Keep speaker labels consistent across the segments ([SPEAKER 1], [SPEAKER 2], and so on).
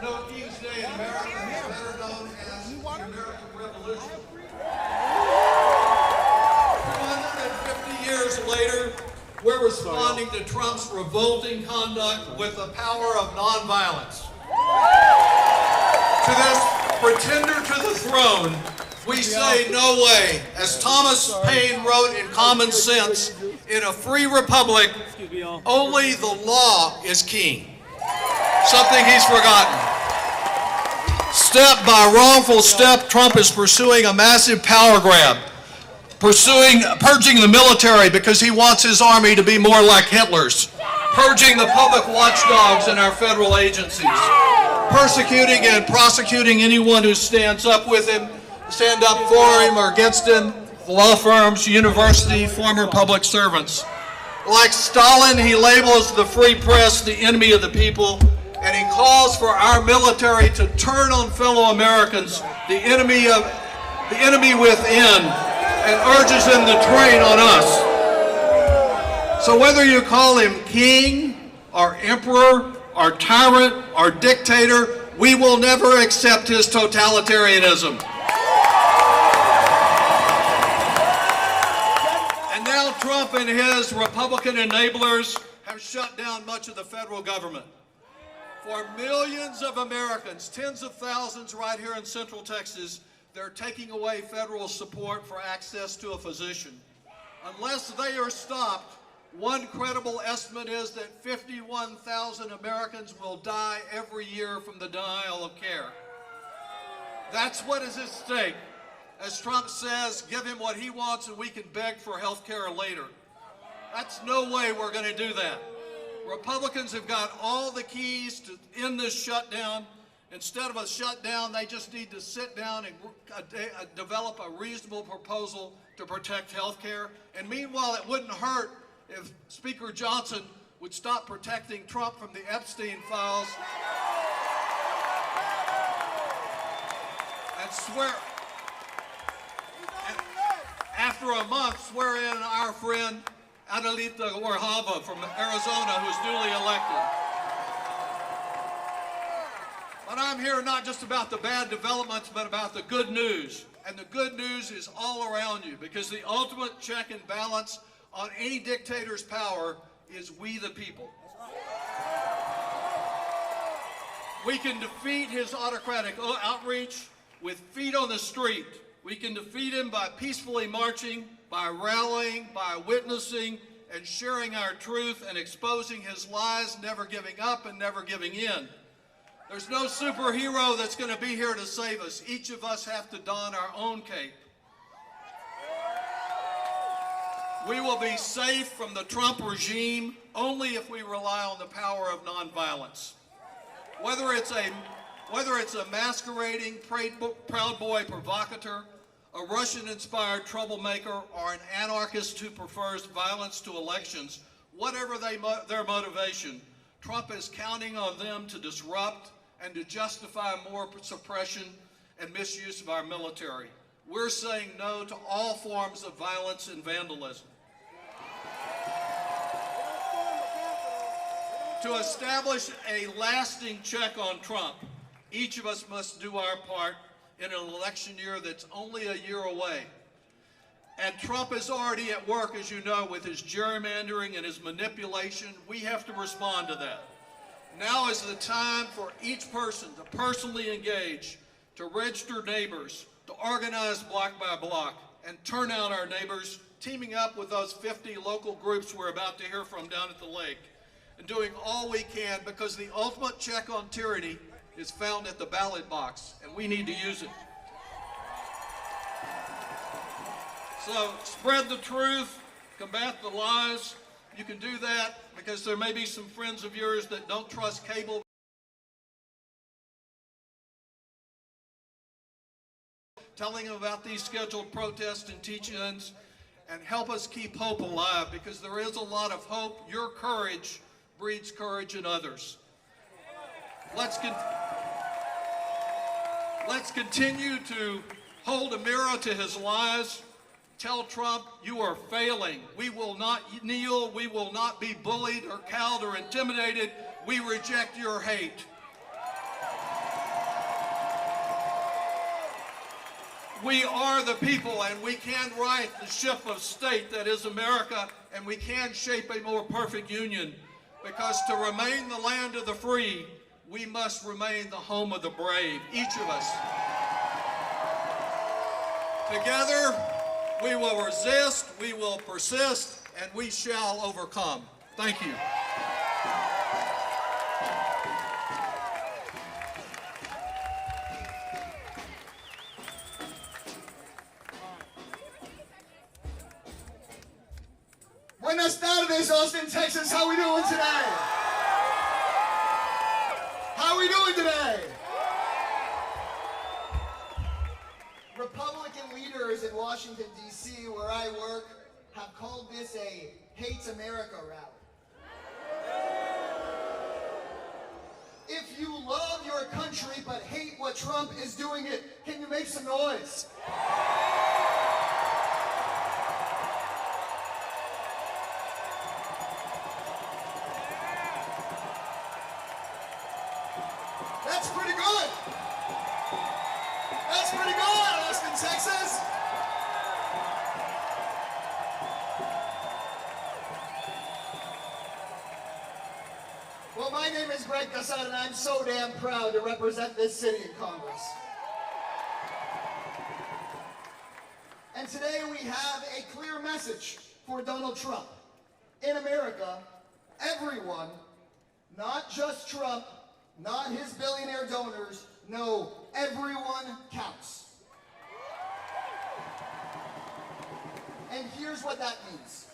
[SPEAKER 1] no King's Day in America is better known as the American Revolution. 250 years later, we're responding to Trump's revolting conduct with the power of nonviolence. To this pretender to the throne, we say no way. As Thomas Paine wrote in Common Sense, in a free republic, only the law is king. Something he's forgotten. Step by wrongful step, Trump is pursuing a massive power grab, purging the military because he wants his army to be more like Hitler's, purging the public watchdogs in our federal agencies, persecuting and prosecuting anyone who stands up with him, stand up for him or against him, law firms, university, former public servants. Like Stalin, he labels the free press the enemy of the people, and he calls for our military to turn on fellow Americans, the enemy within, and urges them to train on us. So whether you call him king, or emperor, or tyrant, or dictator, we will never accept his totalitarianism. And now Trump and his Republican enablers have shut down much of the federal government. For millions of Americans, tens of thousands right here in Central Texas, they're taking away federal support for access to a physician. Unless they are stopped, one credible estimate is that 51,000 Americans will die every year from the denial of care. That's what is at stake. As Trump says, give him what he wants and we can beg for health care later. That's no way we're going to do that. Republicans have got all the keys to end this shutdown. Instead of a shutdown, they just need to sit down and develop a reasonable proposal to protect health care. And meanwhile, it wouldn't hurt if Speaker Johnson would stop protecting Trump from the Epstein files and after a month, swear in our friend Adelita Warhava from Arizona, who's newly elected. But I'm here not just about the bad developments, but about the good news. And the good news is all around you, because the ultimate check and balance on any dictator's power is we the people. We can defeat his autocratic outreach with feet on the street. We can defeat him by peacefully marching, by rallying, by witnessing, and sharing our truth and exposing his lies, never giving up and never giving in. There's no superhero that's going to be here to save us. Each of us have to don our own cape. We will be safe from the Trump regime only if we rely on the power of nonviolence. Whether it's a masquerading Proud Boy provocateur, a Russian-inspired troublemaker, or an anarchist who prefers violence to elections, whatever their motivation, Trump is counting on them to disrupt and to justify more suppression and misuse of our military. We're saying no to all forms of violence and vandalism. To establish a lasting check on Trump, each of us must do our part in an election year that's only a year away. And Trump is already at work, as you know, with his gerrymandering and his manipulation. We have to respond to that. Now is the time for each person to personally engage, to register neighbors, to organize block by block, and turn out our neighbors, teaming up with those 50 local groups we're about to hear from down at the lake, and doing all we can, because the ultimate check on tyranny is found at the ballot box, and we need to use it. So spread the truth, combat the lies. You can do that because there may be some friends of yours that don't trust cable. Telling them about these scheduled protests and teach-ins, and help us keep hope alive, because there is a lot of hope. Your courage breeds courage in others. Let's continue to hold a mirror to his lies. Tell Trump, you are failing. We will not kneel. We will not be bullied or cowed or intimidated. We reject your hate. We are the people, and we can right the ship of state that is America, and we can shape a more perfect union, because to remain the land of the free, we must remain the home of the brave, each of us. Together, we will resist, we will persist, and we shall overcome. Thank you.
[SPEAKER 2] Buenas tardes, Austin, Texas. How we doing today? How we doing today? Republican leaders in Washington, D.C., where I work, have called this a Hate America rally. If you love your country but hate what Trump is doing it, can you make some noise? That's pretty good. That's pretty good, Austin, Texas. Well, my name is Greg Casada, and I'm so damn proud to represent this city in Congress. And today we have a clear message for Donald Trump. In America, everyone, not just Trump, not his billionaire donors, no, everyone counts. And here's what that means.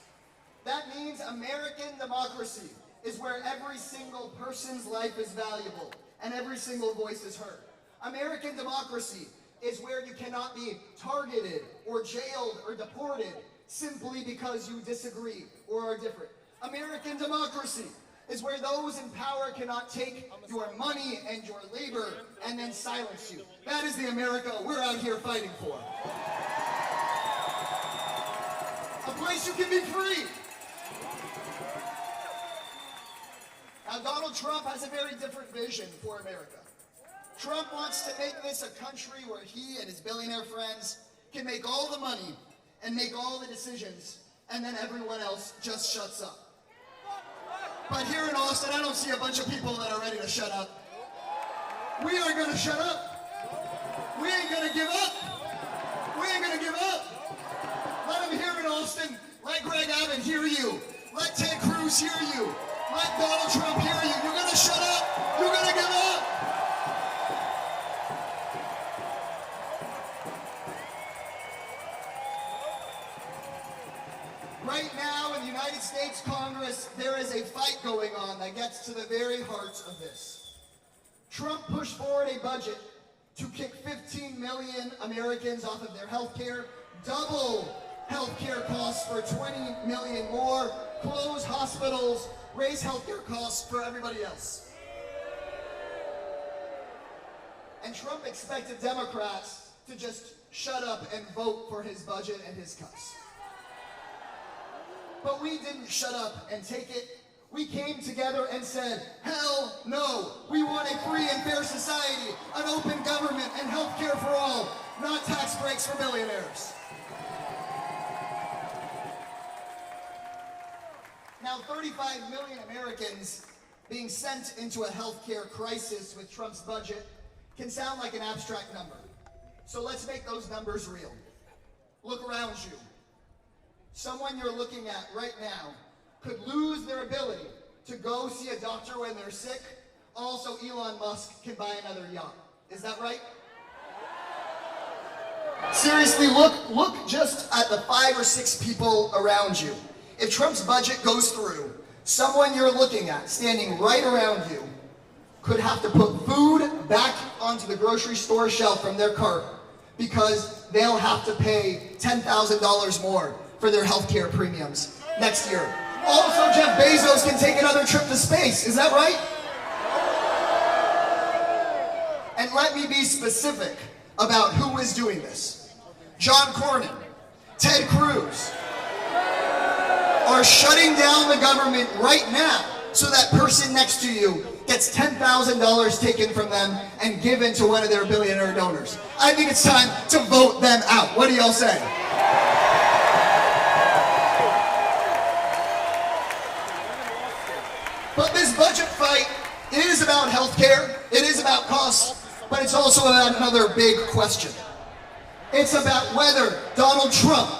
[SPEAKER 2] That means American democracy is where every single person's life is valuable and every single voice is heard. American democracy is where you cannot be targeted or jailed or deported simply because you disagree or are different. American democracy is where those in power cannot take your money and your labor and then silence you. That is the America we're out here fighting for. A place you can be free. Now, Donald Trump has a very different vision for America. Trump wants to make this a country where he and his billionaire friends can make all the money and make all the decisions, and then everyone else just shuts up. But here in Austin, I don't see a bunch of people that are ready to shut up. We are gonna shut up. We ain't gonna give up. We ain't gonna give up. Let them hear in Austin. Let Greg Abbott hear you. Let Ted Cruz hear you. Let Donald Trump hear you. You're gonna shut up. You're gonna give up. Right now in the United States Congress, there is a fight going on that gets to the very heart of this. Trump pushed forward a budget to kick 15 million Americans off of their health care, double health care costs for 20 million more, close hospitals, raise health care costs for everybody else. And Trump expected Democrats to just shut up and vote for his budget and his cuts. But we didn't shut up and take it. We came together and said, hell no. We want a free and fair society, an open government, and health care for all, not tax breaks for billionaires. Now, 35 million Americans being sent into a healthcare crisis with Trump's budget can sound like an abstract number. So let's make those numbers real. Look around you. Someone you're looking at right now could lose their ability to go see a doctor when they're sick. Also, Elon Musk can buy another yacht. Is that right? Seriously, look just at the 5 or 6 people around you. If Trump's budget goes through, someone you're looking at, standing right around you, could have to put food back onto the grocery store shelf from their cart because they'll have to pay $10,000 more for their healthcare premiums next year. Also, Jeff Bezos can take another trip to space. Is that right? And let me be specific about who is doing this. John Cornyn, Ted Cruz are shutting down the government right now so that person next to you gets $10,000 taken from them and given to one of their billionaire donors. I think it's time to vote them out. What do y'all say? But this budget fight, it is about healthcare, it is about costs, but it's also about another big question. It's about whether Donald Trump,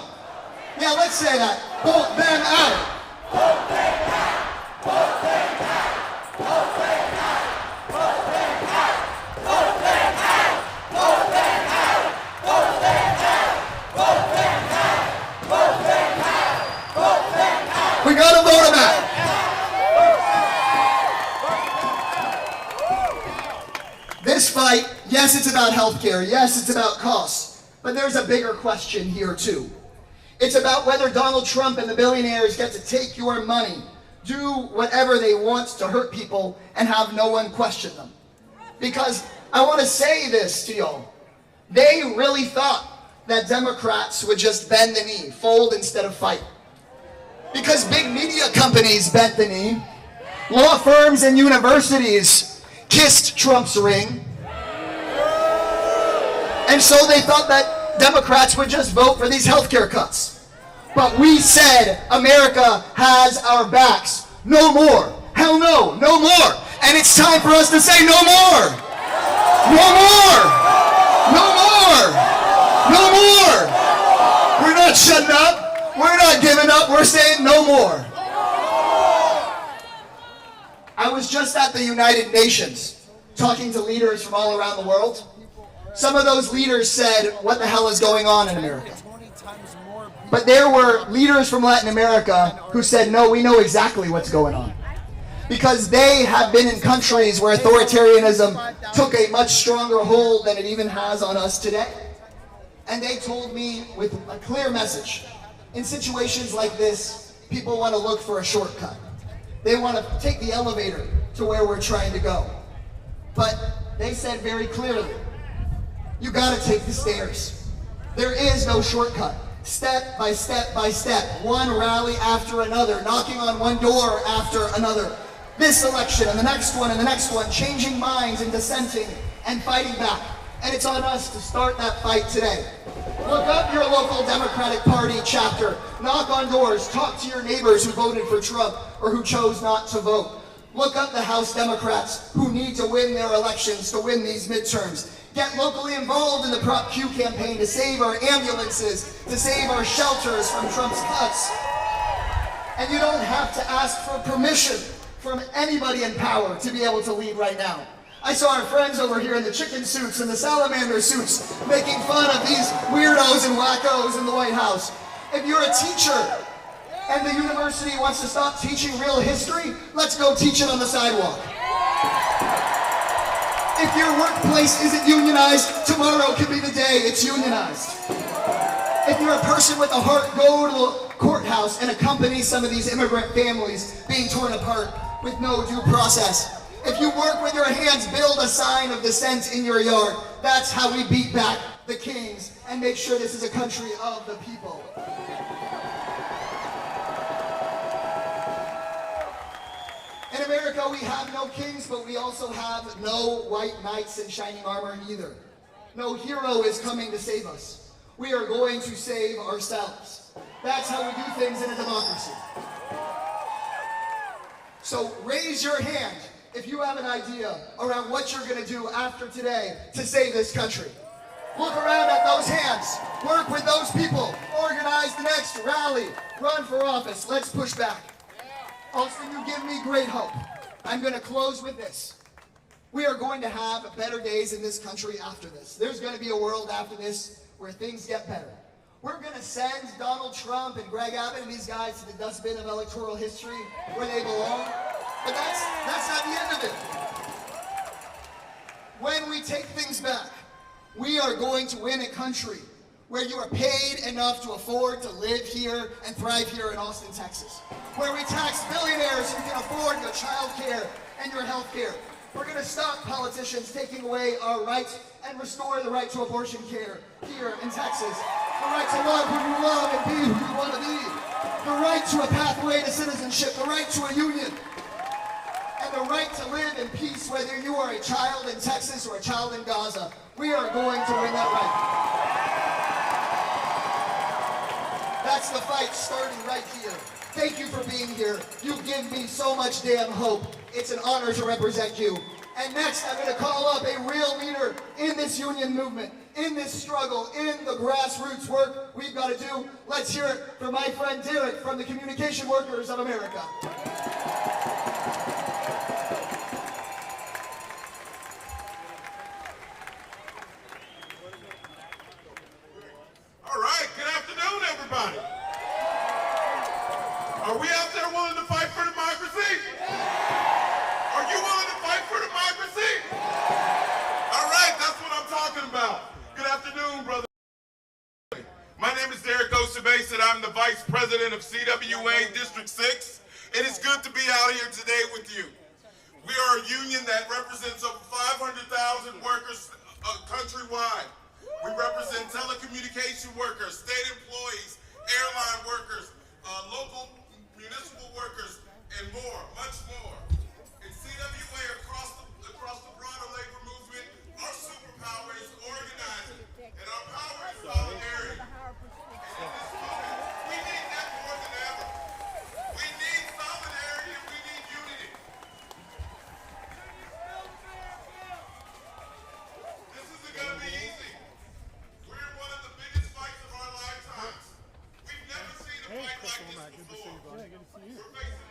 [SPEAKER 2] yeah, let's say that, vote them out. Vote them out. Vote them out. Vote them out. Vote them out. Vote them out. Vote them out. Vote them out. Vote them out. Vote them out. Vote them out. We gotta vote them out. This fight, yes, it's about healthcare. Yes, it's about costs. But there's a bigger question here too. It's about whether Donald Trump and the billionaires get to take your money, do whatever they want to hurt people, and have no one question them. Because I want to say this to y'all. They really thought that Democrats would just bend the knee, fold instead of fight. Because big media companies bent the knee, law firms and universities kissed Trump's ring, and so they thought that Democrats would just vote for these healthcare cuts. But we said America has our backs. No more. Hell no. No more. And it's time for us to say no more. No more. No more. No more. We're not shutting up. We're not giving up. We're saying no more. I was just at the United Nations talking to leaders from all around the world. Some of those leaders said, what the hell is going on in America? But there were leaders from Latin America who said, no, we know exactly what's going on. Because they have been in countries where authoritarianism took a much stronger hold than it even has on us today. And they told me with a clear message, in situations like this, people want to look for a shortcut. They want to take the elevator to where we're trying to go. But they said very clearly, you got to take the stairs. There is no shortcut. Step by step by step, one rally after another, knocking on one door after another. This election and the next one and the next one, changing minds and dissenting and fighting back. And it's on us to start that fight today. Look up your local Democratic Party chapter. Knock on doors. Talk to your neighbors who voted for Trump or who chose not to vote. Look up the House Democrats who need to win their elections to win these midterms. Get locally involved in the Prop Q campaign to save our ambulances, to save our shelters from Trump's cuts. And you don't have to ask for permission from anybody in power to be able to lead right now. I saw our friends over here in the chicken suits and the salamander suits making fun of these weirdos and wackos in the White House. If you're a teacher and the university wants to stop teaching real history, let's go teach it on the sidewalk. If your workplace isn't unionized, tomorrow could be the day it's unionized. If you're a person with a heart, go to the courthouse and accompany some of these immigrant families being torn apart with no due process. If you work with your hands, build a sign of dissent in your yard. That's how we beat back the kings and make sure this is a country of the people. In America, we have no kings, but we also have no white knights in shining armor either. No hero is coming to save us. We are going to save ourselves. That's how we do things in a democracy. So raise your hand if you have an idea around what you're going to do after today to save this country. Look around at those hands. Work with those people. Organize the next rally. Run for office. Let's push back. Austin, you give me great hope. I'm going to close with this. We are going to have better days in this country after this. There's going to be a world after this where things get better. We're going to send Donald Trump and Greg Abbott and these guys to the dustbin of electoral history where they belong. But that's not the end of it. When we take things back, we are going to win a country where you are paid enough to afford to live here and thrive here in Austin, Texas. Where we tax billionaires who can afford your child care and your health care. We're going to stop politicians taking away our rights and restore the right to abortion care here in Texas. The right to love who you love and be who you want to be. The right to a pathway to citizenship. The right to a union. have the right to live in peace, whether you are a child in Texas or a child in Gaza. We are going to win that right. That's the fight starting right here. Thank you for being here. You give me so much damn hope. It's an honor to represent you. And next, I'm going to call up a real leader in this union movement, in this struggle, in the grassroots work we've got to do. Let's hear it for my friend Derek from the Communication Workers of America.
[SPEAKER 3] All right, good afternoon, everybody. Are we out there willing to fight for democracy? Are you willing to fight for democracy? All right, that's what I'm talking about. Good afternoon, brother. My name is Derek Osebase, and I'm the Vice President of CWA District 6. It is good to be out here today with you. We are a union that represents over 500,000 workers countrywide. We represent telecommunication workers, state employees, airline workers, local municipal workers, and more, much more. In CWA, across the broader labor movement, our superpower is organizing, and our power is solidarity. And in this moment, we need that more than ever. We need solidarity and we need unity. This isn't going to be easy. We're in one of the biggest fights of our lifetimes. We've never seen a fight like this before. We're facing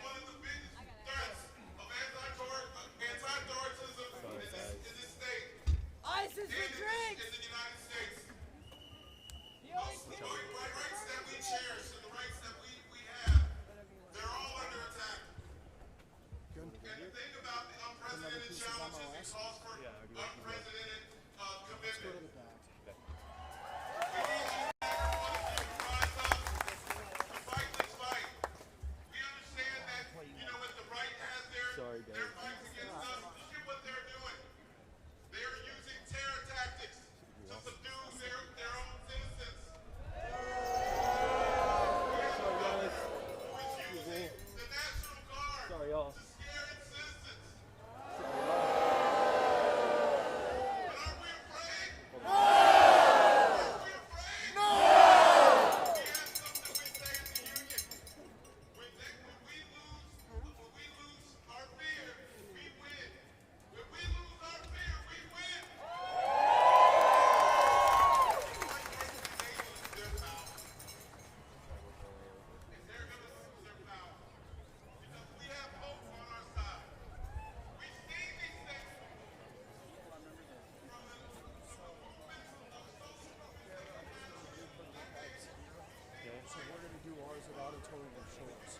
[SPEAKER 3] one of the biggest threats of anti-authoritarianism in this state.
[SPEAKER 4] ISIS retreat!
[SPEAKER 3] In the United States. The rights that we cherish and the rights that we have, they're all under attack. And the thing about the unprecedented challenges, it calls for unprecedented commitment. We need you to rise up to fight this fight. We understand that, when the right has their fights against us, look at what they're doing. They are using terror tactics to subdue their own citizens. Who is using the National Guard to scare its citizens. But are we afraid? No! Are we afraid? No! We have something we say in the union. When we lose our fear, we win. When we lose our fear, we win. Their power. And they're going to lose their power. Because we have hope on our side. We've seen these things from the movements of social movements that have happened.
[SPEAKER 5] So we're going to do ours at Auditorium of Shores.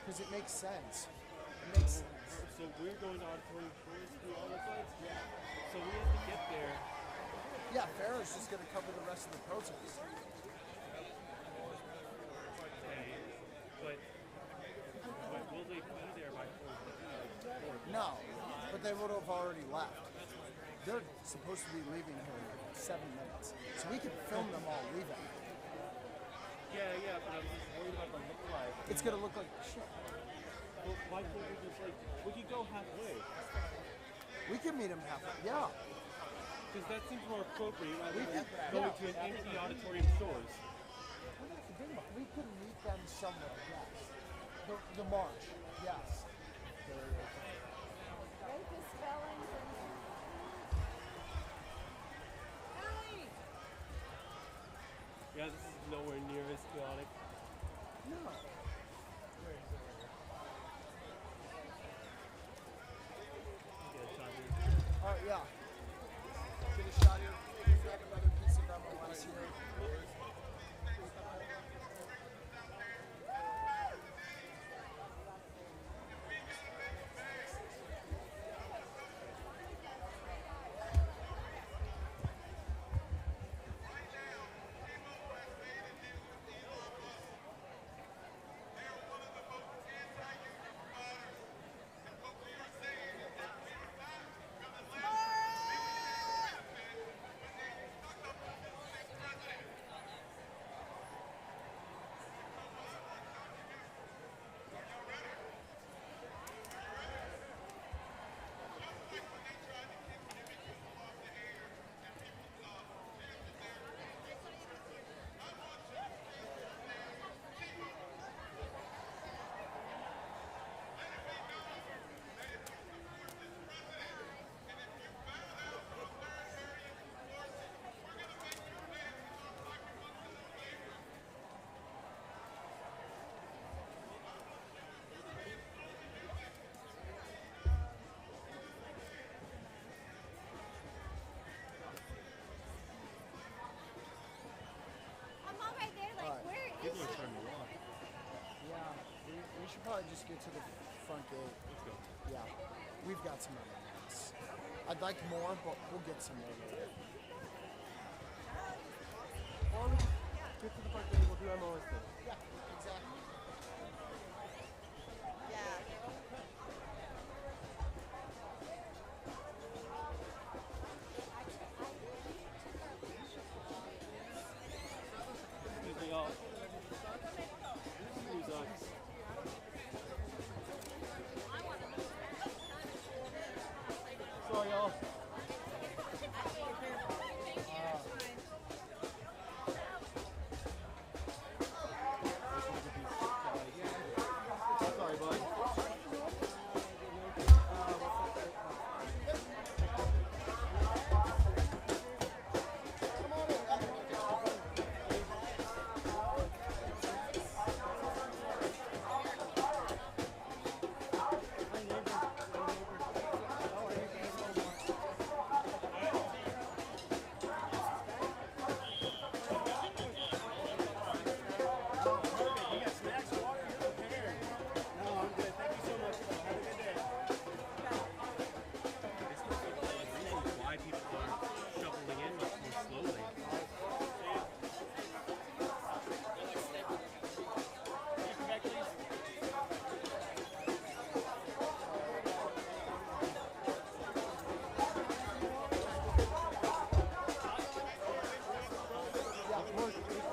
[SPEAKER 5] Because it makes sense. It makes sense.
[SPEAKER 6] So we're going to Auditorium Shores to do all the fights? Yeah. So we have to get there.
[SPEAKER 5] Yeah, Farrah's just going to cover the rest of the protest.
[SPEAKER 6] But will they be there by 4:00?
[SPEAKER 5] No, but they would have already left. They're supposed to be leaving here in 7 minutes. So we can film them all leaving.
[SPEAKER 6] Yeah, but I'm just worried about the look like.
[SPEAKER 5] It's going to look like shit.
[SPEAKER 6] Well, why can't we just we could go halfway?
[SPEAKER 5] We can meet them halfway. Yeah.
[SPEAKER 6] Because that seems more appropriate rather than
[SPEAKER 5] Yeah.
[SPEAKER 6] going to an empty Auditorium Shores.
[SPEAKER 5] We could meet them somewhere, yes. The march, yes.
[SPEAKER 4] Rapist felons and... Ellie!
[SPEAKER 6] Yeah, this is nowhere near as chaotic.
[SPEAKER 5] No.
[SPEAKER 6] Get a shot here.
[SPEAKER 5] All right, yeah. Get a shot here. Grab another piece of MLS here. just get to the front gate.
[SPEAKER 6] Let's go.
[SPEAKER 5] Yeah, we've got some other ones. I'd like more, but we'll get some more later.
[SPEAKER 6] Or we just get to the front gate. We'll do MLS then.
[SPEAKER 5] Yeah, exactly.
[SPEAKER 6] Excuse me, y'all. Excuse us. Sorry, y'all. Sorry, bud. Why people are shuffling in much more slowly.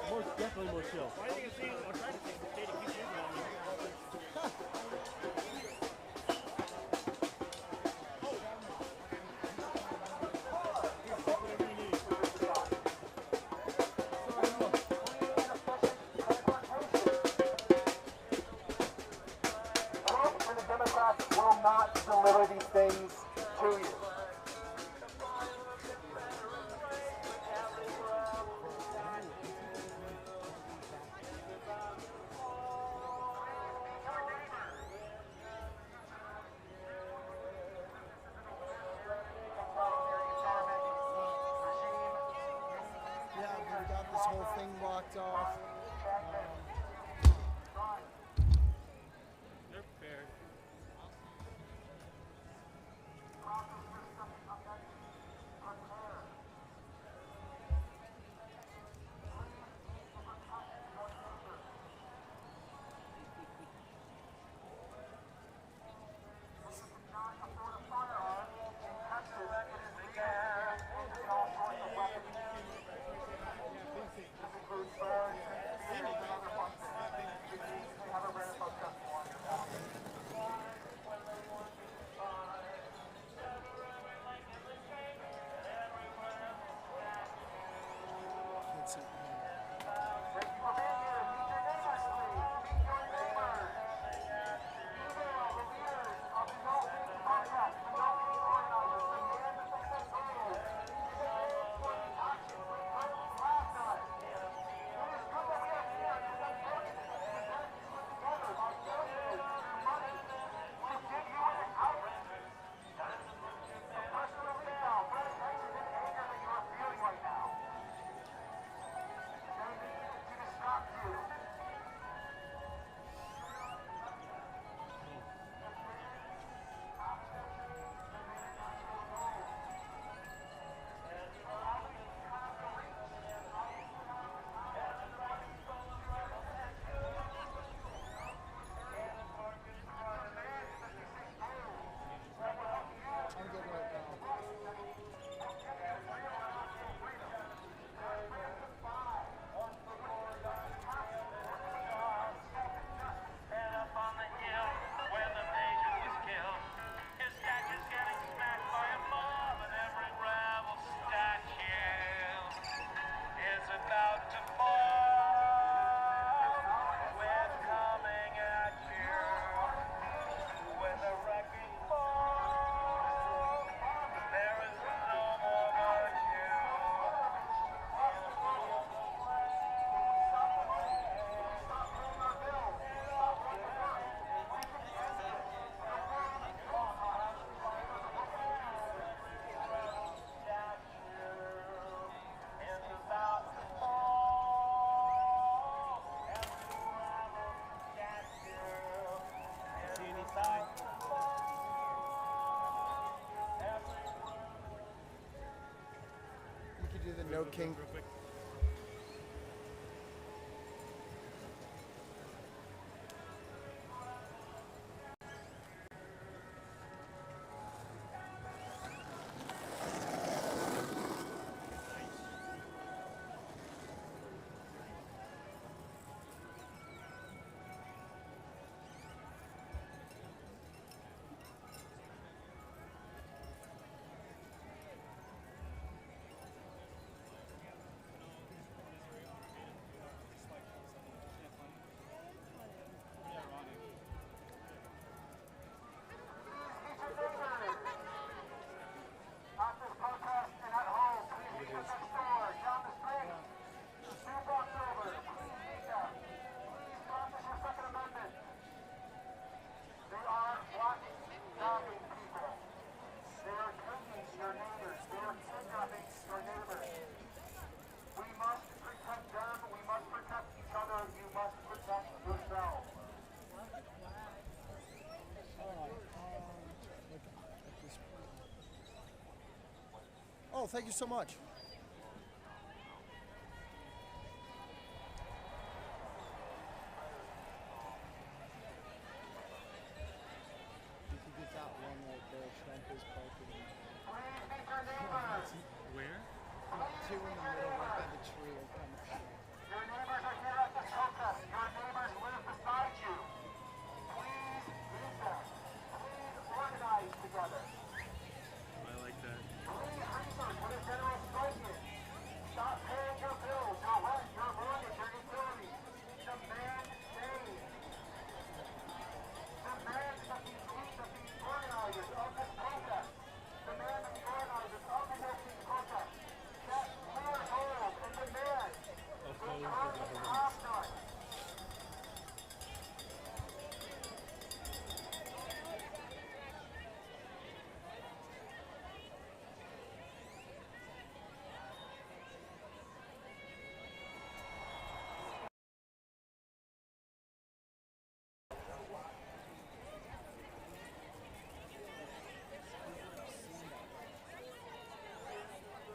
[SPEAKER 6] More, definitely more chill. Why do you think I'm trying to take the state and keep moving on me?
[SPEAKER 2] Trump and the Democrats will not deliver these things to you.
[SPEAKER 5] Yeah, we got this whole thing blocked off.
[SPEAKER 6] They're prepared.
[SPEAKER 2] This includes birds,
[SPEAKER 5] No king.
[SPEAKER 6] Real quick.
[SPEAKER 5] Oh, thank you so much. You can get that one right there. Trump is parking.
[SPEAKER 6] Where?
[SPEAKER 5] Two in the middle, right by the tree. Or kind of thing.
[SPEAKER 7] Your neighbors are here at this protest. Your neighbors live beside you. Please meet them. Please organize together.
[SPEAKER 6] I like that.
[SPEAKER 7] Please research what a general strike is. Stop paying your bills, your rent, your mortgage, your utilities. Demand change. Demand that these organizers of this protest. Demand that the organizers of the next protest. Set clear goals and demand.
[SPEAKER 6] Oppose the government.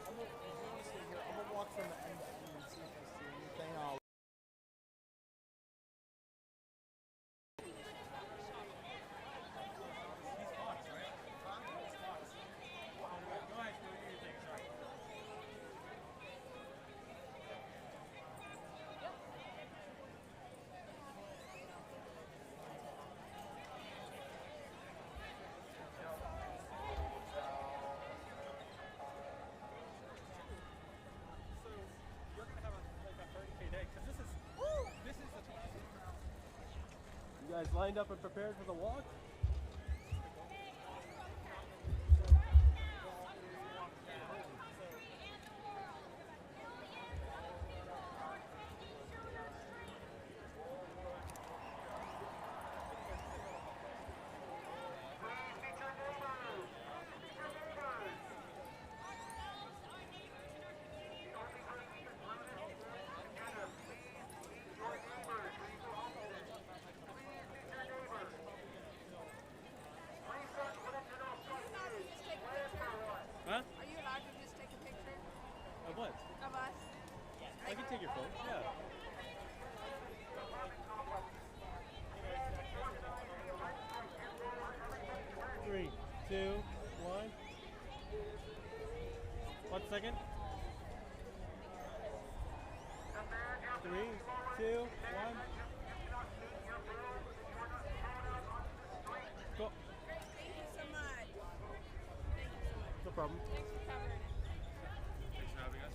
[SPEAKER 5] I'm gonna walk from the end to end and see if I see anything. I'll
[SPEAKER 6] You guys lined up and prepared for the walk? Huh?
[SPEAKER 4] Are you allowed to just take a picture
[SPEAKER 6] Of what?
[SPEAKER 4] of us?
[SPEAKER 6] I can take your phone. Yeah. Three, two, one. 1 second. 3, 2, 1. Go.
[SPEAKER 4] Great, thank you so much. Thank you so much.
[SPEAKER 6] No problem.
[SPEAKER 4] Thanks for covering it.
[SPEAKER 6] Thanks for having us.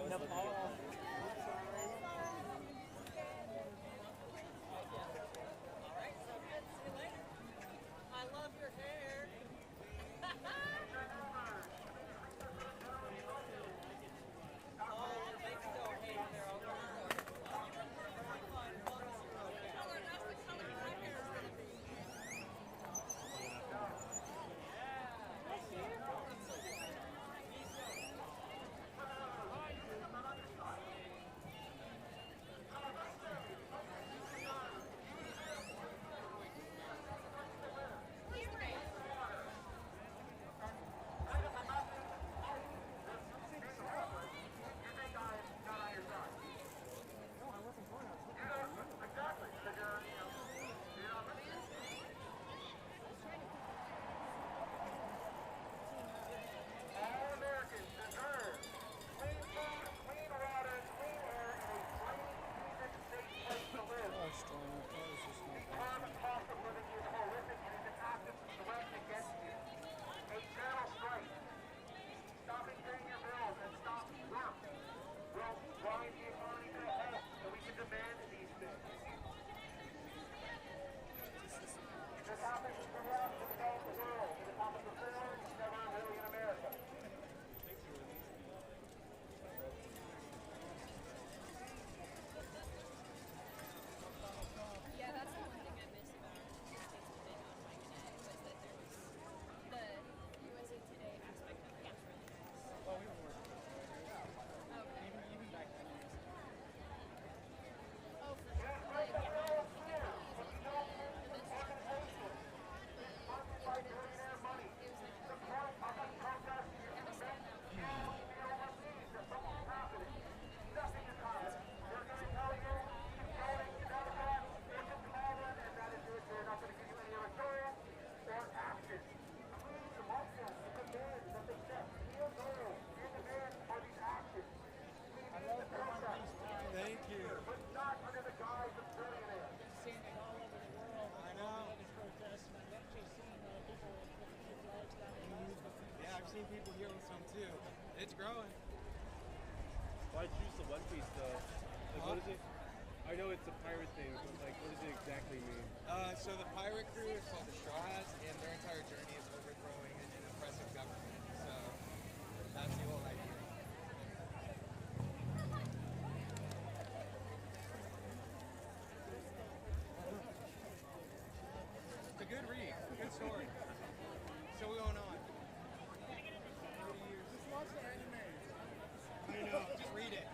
[SPEAKER 8] Nepal. I've seen people here with some too. It's growing.
[SPEAKER 6] Why choose the One Piece though? Like, what is it? I know it's a pirate thing, but like, what does it exactly mean?
[SPEAKER 8] So the pirate crew is called the Straw Hats, and their entire journey is overthrowing an oppressive government. So that's the whole idea. It's a good read, good story. So going on.
[SPEAKER 5] Just watch the anime.
[SPEAKER 8] I know, just read it.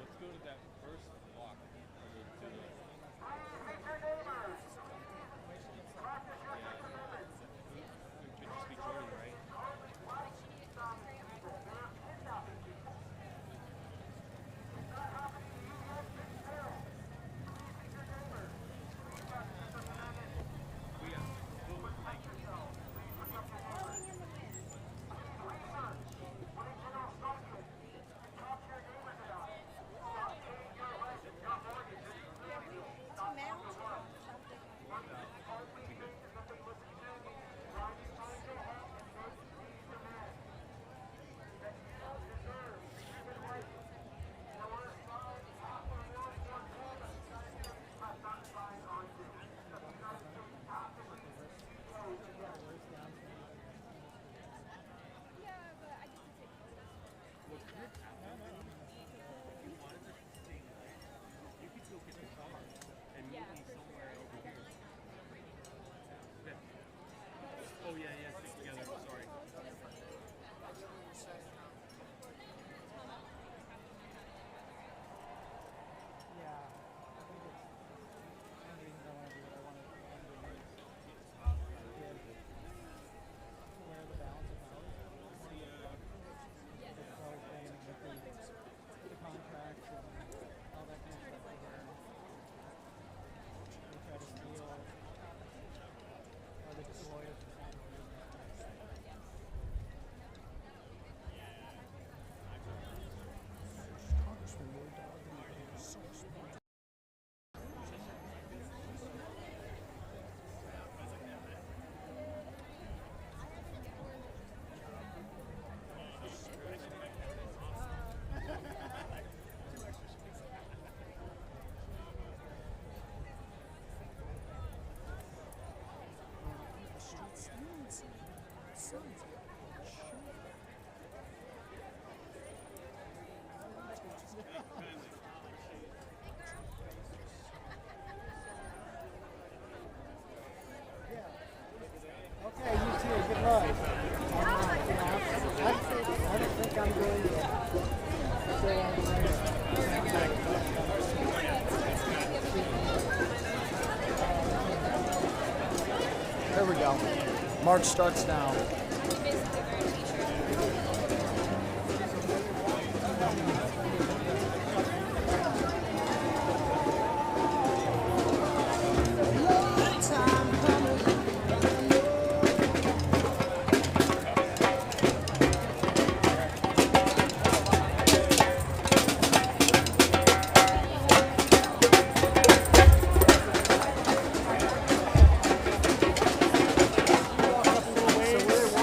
[SPEAKER 6] Let's go to that first walk. Could just be Jordan, right? Oh yeah, stick together. Sorry.
[SPEAKER 5] Okay, you too. Good luck. I don't think I'm going to. There we go. March starts now. So we're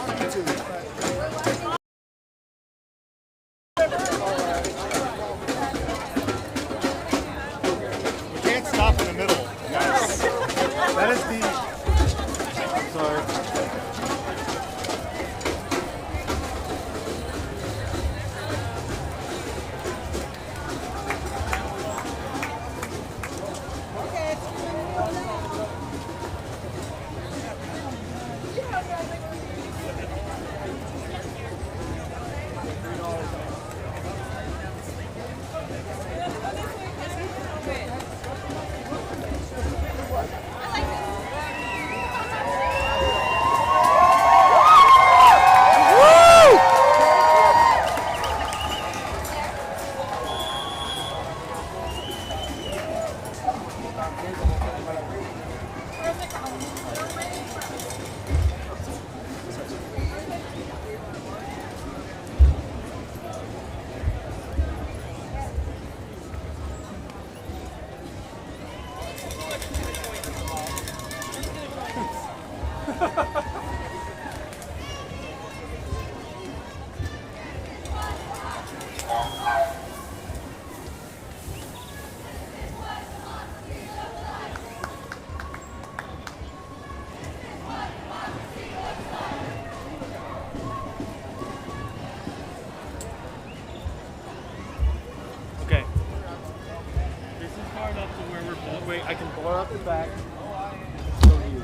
[SPEAKER 6] I can blur up the back. It's so weird.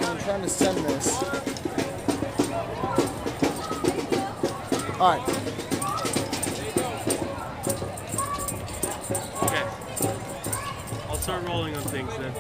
[SPEAKER 5] I'm trying to send this. All right.
[SPEAKER 6] Okay. I'll start rolling on things then.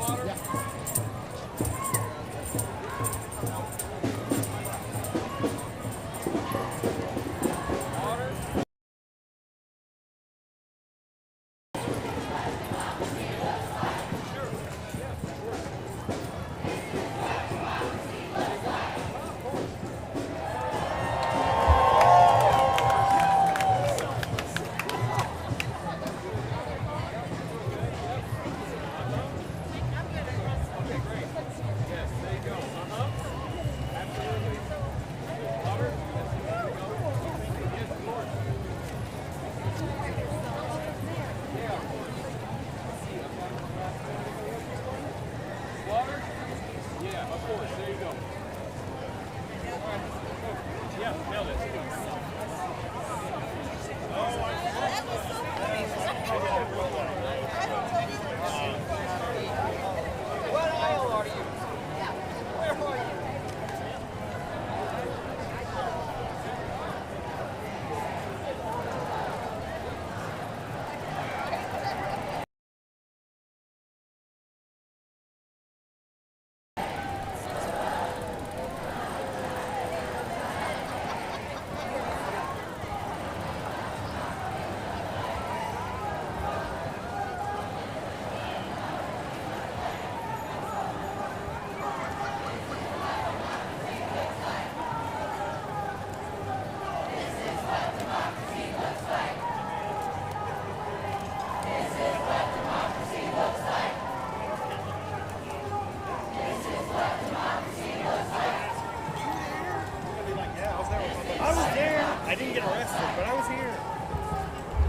[SPEAKER 9] I didn't get arrested, but I was here.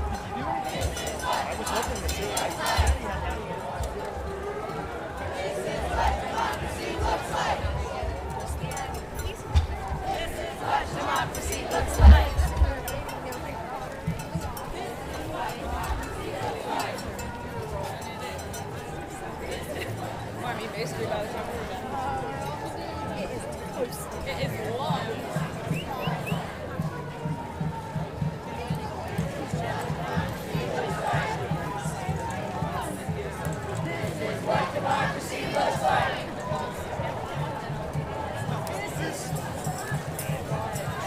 [SPEAKER 9] Did you do anything? I was hoping to see. I said he had money.
[SPEAKER 7] This is what democracy looks like. This is what democracy looks like.
[SPEAKER 4] I mean, basically by the time we're done, it is toast. It is long.
[SPEAKER 7] Democracy looks like.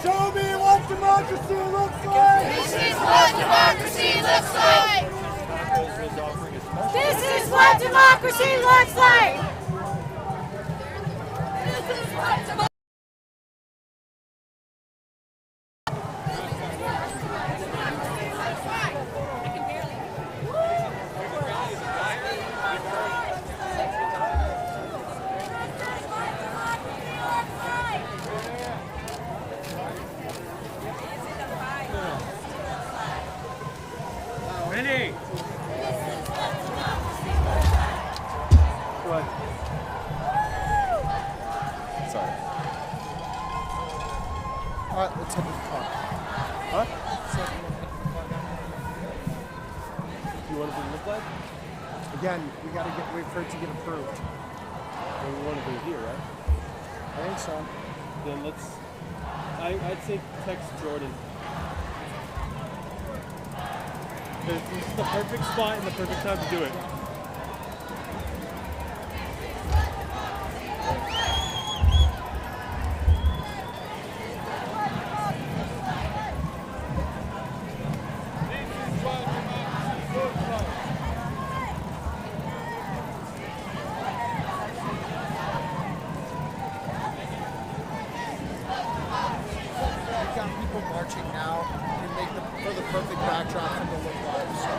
[SPEAKER 5] Show me what democracy looks like!
[SPEAKER 7] This is what democracy looks like. This is what democracy looks like. This is what democracy.
[SPEAKER 6] Ready? What?
[SPEAKER 5] Sorry. All right, let's head to the car.
[SPEAKER 6] Huh? You want it to look like?
[SPEAKER 5] Again, we gotta wait for it to get approved.
[SPEAKER 6] Well, we want to do it here, right?
[SPEAKER 5] I think so.
[SPEAKER 6] Then let's. I'd say text Jordan. This is the perfect spot and the perfect time to do it.
[SPEAKER 5] We've got people marching now to make for the perfect backdrop from the Look Live. So.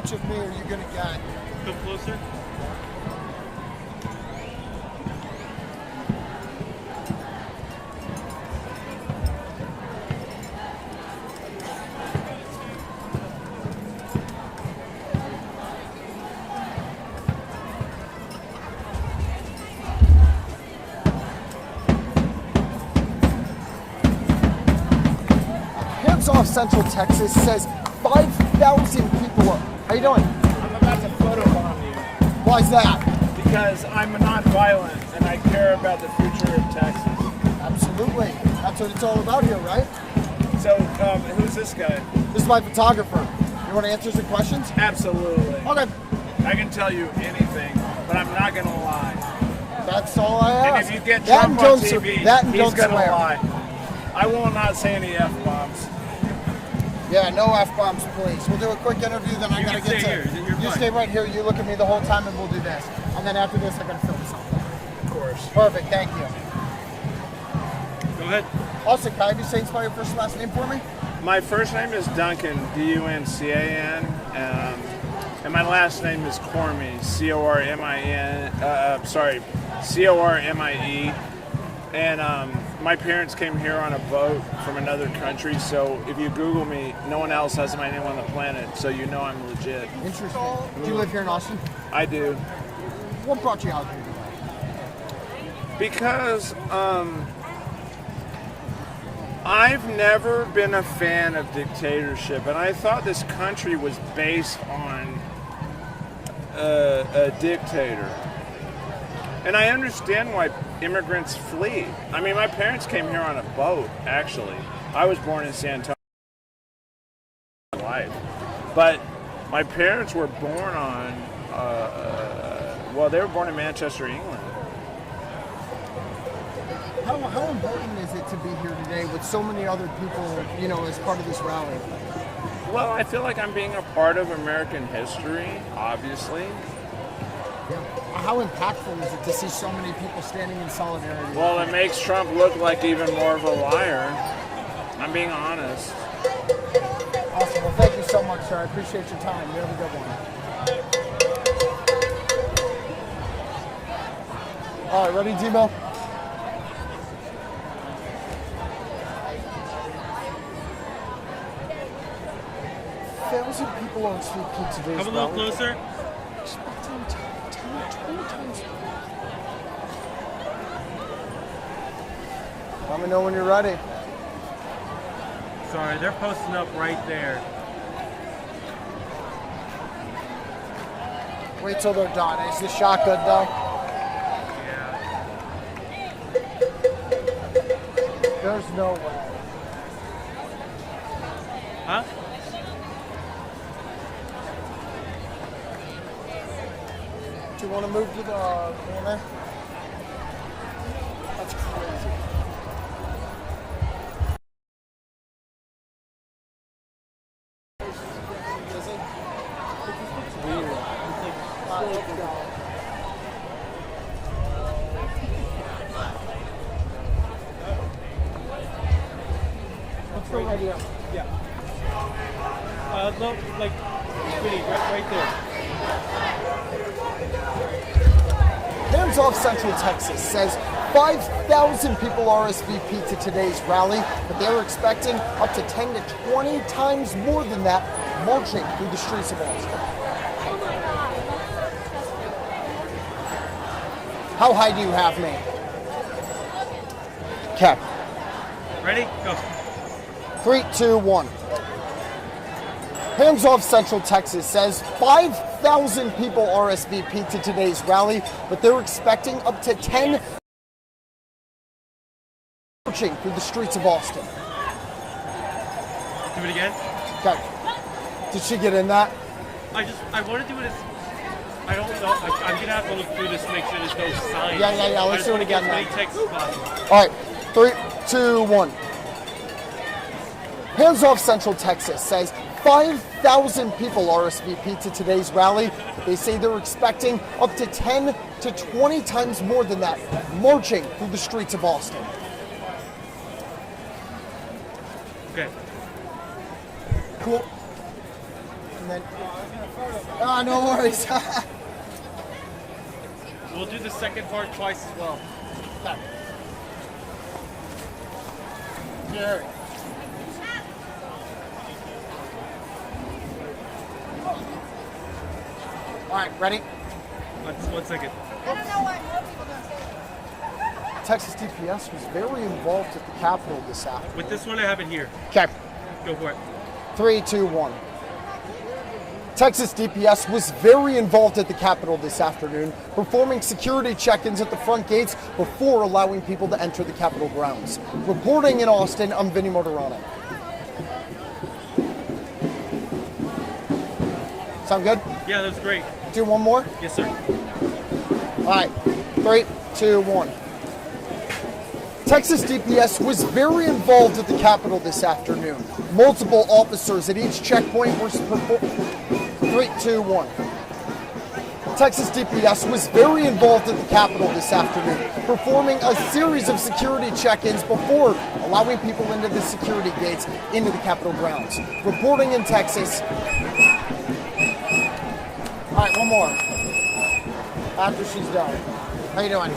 [SPEAKER 5] much of me are you gonna get?
[SPEAKER 6] Come closer.
[SPEAKER 5] Hands Off Central Texas says 5,000 people are. How you doing?
[SPEAKER 9] I'm about to photobomb you
[SPEAKER 5] Why's that?
[SPEAKER 9] because I'm non-violent and I care about the future of Texas.
[SPEAKER 5] Absolutely. That's what it's all about here, right?
[SPEAKER 9] So, who's this guy?
[SPEAKER 5] This is my photographer. You want to answer some questions?
[SPEAKER 9] Absolutely.
[SPEAKER 5] Okay.
[SPEAKER 9] I can tell you anything, but I'm not gonna lie.
[SPEAKER 5] That's all I ask.
[SPEAKER 9] And if you get
[SPEAKER 5] that
[SPEAKER 9] Trump
[SPEAKER 5] and
[SPEAKER 9] on
[SPEAKER 5] don't
[SPEAKER 9] TV,
[SPEAKER 5] that and
[SPEAKER 9] he's
[SPEAKER 5] don't
[SPEAKER 9] gonna
[SPEAKER 5] swear.
[SPEAKER 9] lie. I will not say any F-bombs.
[SPEAKER 5] Yeah, no F-bombs, please. We'll do a quick interview, then I gotta get to
[SPEAKER 6] here. You're
[SPEAKER 5] you
[SPEAKER 6] fine.
[SPEAKER 5] stay right here, you look at me the whole time, and we'll do this. And then after this, I'm gonna film something.
[SPEAKER 9] Of course.
[SPEAKER 5] Perfect, thank you.
[SPEAKER 6] Go ahead.
[SPEAKER 5] Also, can I have you say spell your first and last name for me?
[SPEAKER 9] My first name is Duncan, D-U-N-C-A-N, and my last name is Cormie, C-O-R-M-I-N, C-O-R-M-I-E. And my parents came here on a boat from another country, so if you Google me, no one else has my name on the planet, so you know I'm legit.
[SPEAKER 5] Interesting. Do you live here in Austin?
[SPEAKER 9] I do.
[SPEAKER 5] What brought you out here today?
[SPEAKER 9] Because I've never been a fan of dictatorship, and I thought this country was based on a dictator. And I understand why immigrants flee. I mean, my parents came here on a boat, actually. I was born in San Antonio. But my parents were born on, they were born in Manchester, England.
[SPEAKER 5] How important is it to be here today with so many other people, you know, as part of this rally?
[SPEAKER 9] Well, I feel like I'm being a part of American history, obviously.
[SPEAKER 5] Yeah. How impactful is it to see so many people standing in solidarity?
[SPEAKER 9] Well, it makes Trump look like even more of a liar. I'm being honest.
[SPEAKER 5] Awesome. Well, thank you so much, sir. I appreciate your time. You have a good one. All right, ready, Demo? Thousand people on Sweet Pea today's
[SPEAKER 6] Come a little
[SPEAKER 5] rally.
[SPEAKER 6] closer.
[SPEAKER 5] Expecting 20 times. Let me know when you're ready.
[SPEAKER 6] Sorry, they're posting up right there.
[SPEAKER 5] Wait till they're done. Is the shot good though?
[SPEAKER 6] Yeah.
[SPEAKER 5] There's no way.
[SPEAKER 6] Huh?
[SPEAKER 5] Do you want to move to the corner? That's crazy. It's weird. Let's go. Let's go right here.
[SPEAKER 6] Yeah. No, like, Vinny, right there.
[SPEAKER 5] Hands Off Central Texas says 5,000 people RSVP to today's rally, but they're expecting up to 10 to 20 times more than that marching through the streets of Austin. How high do you have me? Okay.
[SPEAKER 6] Ready? Go.
[SPEAKER 5] 3, 2, 1. Hands Off Central Texas says 5,000 people RSVP to today's rally, but they're expecting up to 10 marching through the streets of Austin.
[SPEAKER 6] Do it again.
[SPEAKER 5] Okay. Did she get in that?
[SPEAKER 6] I want to do it as, I don't know, I'm going to have to look through this to make sure there's no signs.
[SPEAKER 5] Yeah, let's do it again
[SPEAKER 6] As many
[SPEAKER 5] then.
[SPEAKER 6] texts as possible.
[SPEAKER 5] All right, 3, 2, 1. Hands Off Central Texas says 5,000 people RSVP to today's rally. They say they're expecting up to 10 to 20 times more than that marching through the streets of Austin.
[SPEAKER 6] Okay.
[SPEAKER 5] Cool. And then Ah, no worries.
[SPEAKER 6] We'll do the second part twice as well.
[SPEAKER 5] Here. All right, ready?
[SPEAKER 6] One second.
[SPEAKER 5] Texas DPS was very involved at the Capitol this afternoon.
[SPEAKER 6] With this one, I have it here.
[SPEAKER 5] Okay.
[SPEAKER 6] Go for it.
[SPEAKER 5] 3, 2, 1. Texas DPS was very involved at the Capitol this afternoon, performing security check-ins at the front gates before allowing people to enter the Capitol grounds. Reporting in Austin, I'm Vinny Mortarano. Sound good?
[SPEAKER 6] Yeah, that was great.
[SPEAKER 5] Do one more?
[SPEAKER 6] Yes, sir.
[SPEAKER 5] All right, 3, 2, 1. Texas DPS was very involved at the Capitol this afternoon. Multiple officers at each checkpoint were 3, 2, 1. Texas DPS was very involved at the Capitol this afternoon, performing a series of security check-ins before allowing people into the security gates into the Capitol grounds. Reporting in Texas. All right, one more. After she's done. How you doing?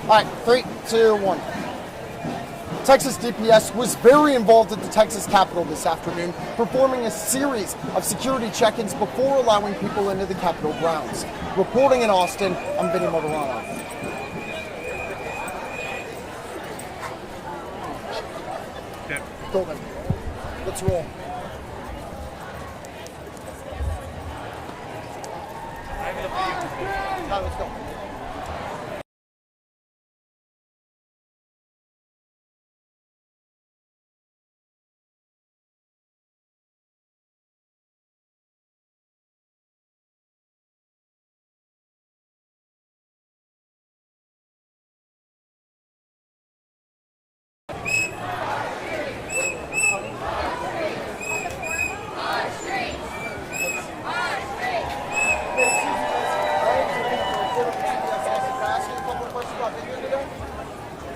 [SPEAKER 5] All right, 3, 2, 1. Texas DPS was very involved at the Texas Capitol this afternoon, performing a series of security check-ins before allowing people into the Capitol grounds. Reporting in Austin, I'm Vinny Mortarano.
[SPEAKER 6] Okay.
[SPEAKER 5] Golden. Let's roll. All right, let's go.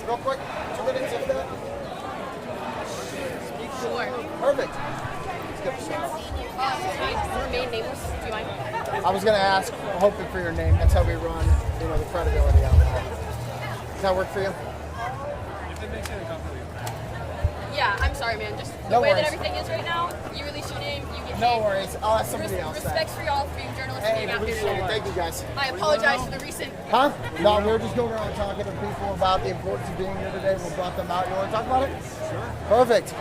[SPEAKER 5] Real quick, 2 minutes if that.
[SPEAKER 4] Sure.
[SPEAKER 5] Perfect. Let's get started.
[SPEAKER 4] Remain nameless. Do you mind?
[SPEAKER 5] I was going to ask, hoping for your name. That's how we run, the credibility out there. Does that work for you?
[SPEAKER 4] Yeah, I'm sorry, man. Just the
[SPEAKER 5] No
[SPEAKER 4] way
[SPEAKER 5] worries.
[SPEAKER 4] that everything is right now, you release your name, you get
[SPEAKER 5] No
[SPEAKER 4] paid.
[SPEAKER 5] worries. I'll ask somebody else.
[SPEAKER 4] Respects for y'all for being journalists
[SPEAKER 5] Hey,
[SPEAKER 4] and being out
[SPEAKER 5] appreciate it.
[SPEAKER 4] here.
[SPEAKER 5] Thank you, guys.
[SPEAKER 4] I apologize for the recent.
[SPEAKER 5] Huh? No, we were just going around talking to people about the importance of being here today. We brought them out. You want to talk about it? Sure. Perfect.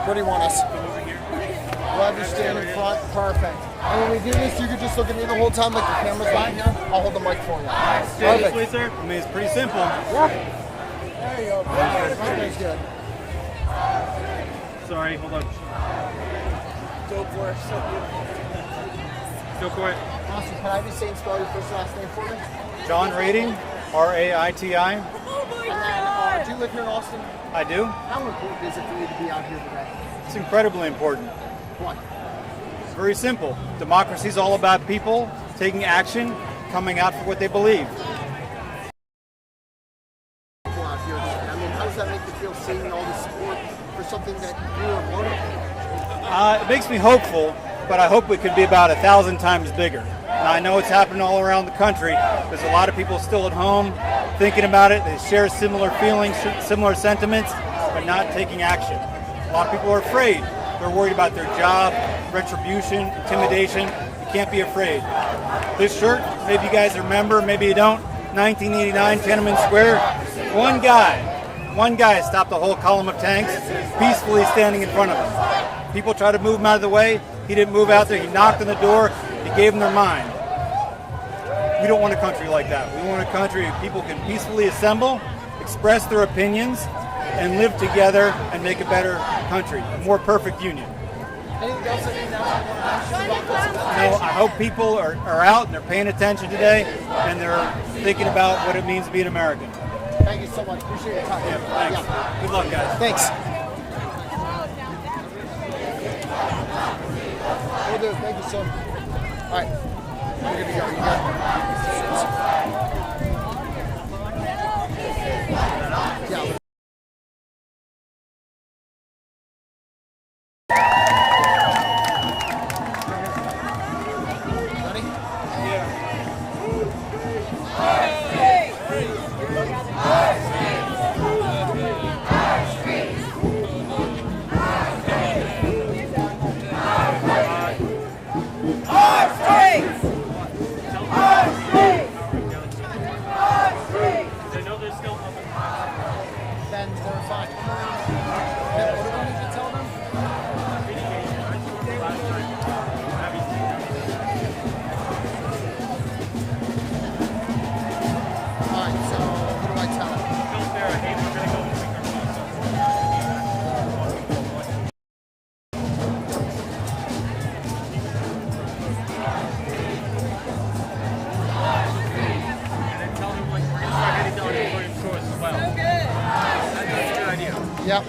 [SPEAKER 5] Where do you want us? We'll have you stand in front. Perfect. And when we do this, you can just look at me the whole time like the camera's behind here. I'll hold the mic for you.
[SPEAKER 6] Stand this way, sir. I mean, it's pretty simple.
[SPEAKER 5] Yeah. There you go. Perfect. Good.
[SPEAKER 6] Sorry, hold on.
[SPEAKER 5] Go for it. So
[SPEAKER 6] Go for it.
[SPEAKER 5] Austin, can I have you say and spell your first and last name for me?
[SPEAKER 10] John Rating, R-A-I-T-I.
[SPEAKER 5] And then, do you live here in Austin?
[SPEAKER 10] I do.
[SPEAKER 5] How important is it for you to be out here today?
[SPEAKER 10] It's incredibly important.
[SPEAKER 5] What?
[SPEAKER 10] It's very simple. Democracy is all about people taking action, coming out for what they believe.
[SPEAKER 5] People out here today. I mean, how does that make you feel seeing all the support for something that you are motivated?
[SPEAKER 10] It makes me hopeful, but I hope it could be about 1,000 times bigger. And I know it's happening all around the country. There's a lot of people still at home thinking about it. They share similar feelings, similar sentiments, but not taking action. A lot of people are afraid. They're worried about their job, retribution, intimidation. You can't be afraid. This shirt, maybe you guys remember, maybe you don't, 1989 Tiananmen Square. One guy stopped a whole column of tanks, peacefully standing in front of him. People tried to move him out of the way. He didn't move out there. He knocked on the door. He gave them their mind. We don't want a country like that. We want a country where people can peacefully assemble, express their opinions, and live together and make a better country, a more perfect union.
[SPEAKER 5] Anything else that you want to ask about
[SPEAKER 10] No, I hope people are out and they're paying attention today and they're thinking about what it means to be an American.
[SPEAKER 5] Thank you so much. Appreciate your time.
[SPEAKER 10] Thanks.
[SPEAKER 5] Yeah.
[SPEAKER 10] Good luck, guys.
[SPEAKER 5] Thanks. Will do. Thank you, son. All right. We're good to go. You good? Yeah. Yep.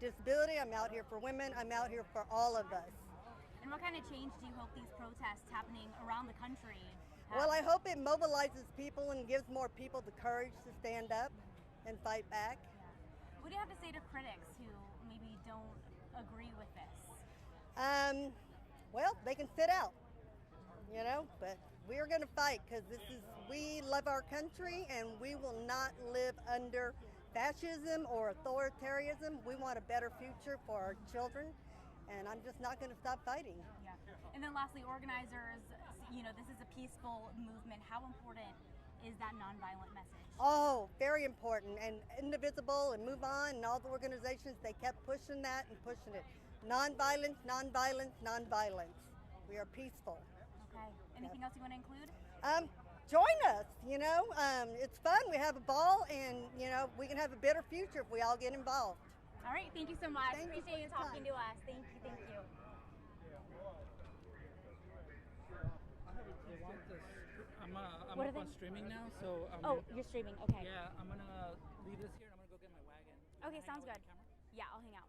[SPEAKER 11] disability. I'm out here for women. I'm out here for all of us.
[SPEAKER 4] And what kind of change do you hope these protests happening around the country have?
[SPEAKER 11] Well, I hope it mobilizes people and gives more people the courage to stand up and fight back.
[SPEAKER 4] What do you have to say to critics who maybe don't agree with this?
[SPEAKER 11] Well, they can sit out, but we're going to fight because we love our country and we will not live under fascism or authoritarianism. We want a better future for our children, and I'm just not going to stop fighting.
[SPEAKER 4] Yeah. And then lastly, organizers, this is a peaceful movement. How important is that nonviolent message?
[SPEAKER 11] Oh, very important. And Indivisible and Move On and all the organizations, they kept pushing that and pushing it. Nonviolence, nonviolence, nonviolence. We are peaceful.
[SPEAKER 4] Okay. Anything else you want to include?
[SPEAKER 11] Join us, it's fun. We have a ball and, we can have a better future if we all get involved.
[SPEAKER 4] All right. Thank you so much.
[SPEAKER 11] Thank you
[SPEAKER 4] Appreciate you talking to us. Thank you. Thank you.
[SPEAKER 12] I'm up on streaming now, so
[SPEAKER 4] oh, you're streaming. Okay.
[SPEAKER 12] Yeah, I'm gonna leave this here and I'm gonna go get my wagon.
[SPEAKER 4] Okay, sounds good. Yeah, I'll hang out.